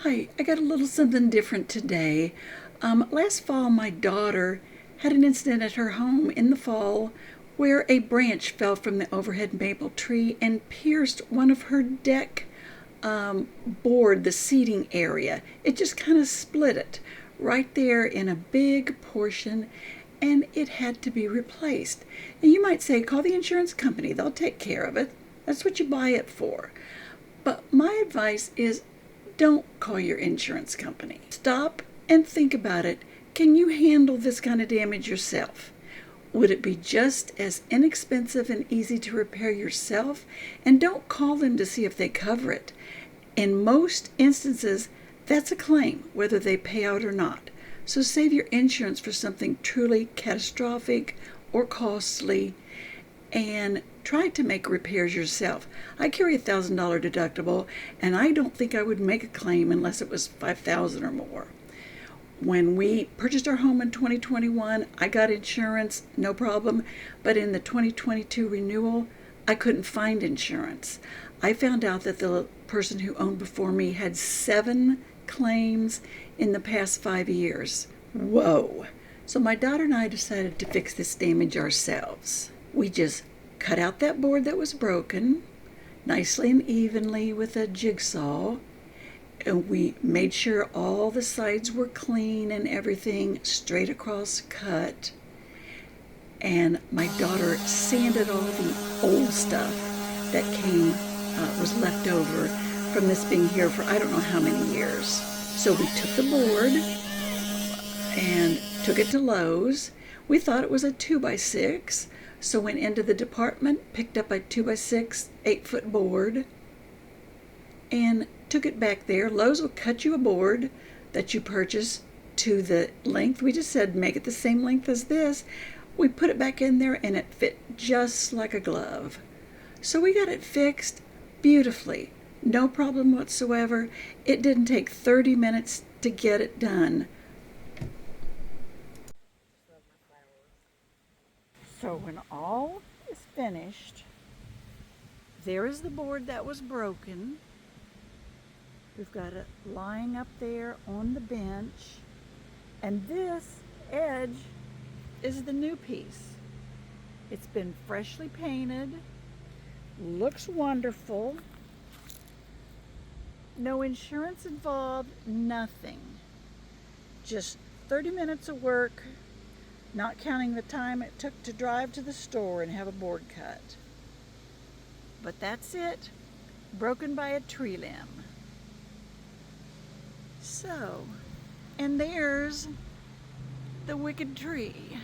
Hi, I got a little something different today. Last fall, my daughter had an incident at her home in the fall where a branch fell from the overhead maple tree and pierced one of her deck board, the seating area. It just kind of split it right there in a big portion, and it had to be replaced. And you might say, call the insurance company, they'll take care of it. That's what you buy it for. But my advice is don't call your insurance company. Stop and think about it. Can you handle this kind of damage yourself? Would it be just as inexpensive and easy to repair yourself? And don't call them to see if they cover it. In most instances, that's a claim, whether they pay out or not. So save your insurance for something truly catastrophic or costly, and try to make repairs yourself. I carry a $1,000 deductible, and I don't think I would make a claim unless it was $5,000 or more. When we purchased our home in 2021, I got insurance, no problem, but in the 2022 renewal, I couldn't find insurance. I found out that the person who owned before me had 7 claims in the past 5 years. Whoa! So my daughter and I decided to fix this damage ourselves. We just cut out that board that was broken nicely and evenly with a jigsaw, and we made sure all the sides were clean and everything straight across cut. And my daughter sanded all the old stuff that was left over from this being here for I don't know how many years. So we took the board and took it to Lowe's. We thought it was a 2x6. So went into the department, picked up a 2x6 8-foot board, and took it back there. Lowe's will cut you a board that you purchase to the length. We just said make it the same length as this. We put it back in there and it fit just like a glove. So we got it fixed beautifully. No problem whatsoever. It didn't take 30 minutes to get it done. So when all is finished, there is the board that was broken. We've got it lying up there on the bench. And this edge is the new piece. It's been freshly painted, looks wonderful. No insurance involved, nothing. Just 30 minutes of work, not counting the time it took to drive to the store and have a board cut. But that's it, broken by a tree limb. So, and there's the wicked tree.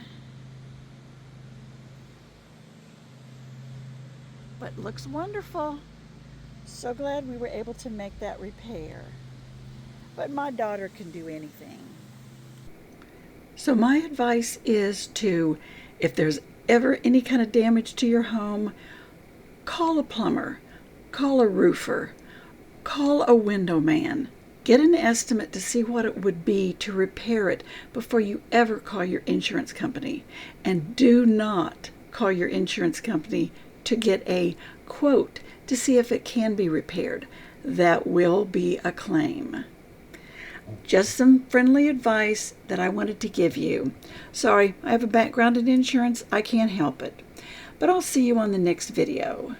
But looks wonderful. So glad we were able to make that repair. But my daughter can do anything. So my advice is to, if there's ever any kind of damage to your home, call a plumber, call a roofer, call a window man. Get an estimate to see what it would be to repair it before you ever call your insurance company. And do not call your insurance company to get a quote to see if it can be repaired. That will be a claim. Just some friendly advice that I wanted to give you. Sorry, I have a background in insurance. I can't help it. But I'll see you on the next video.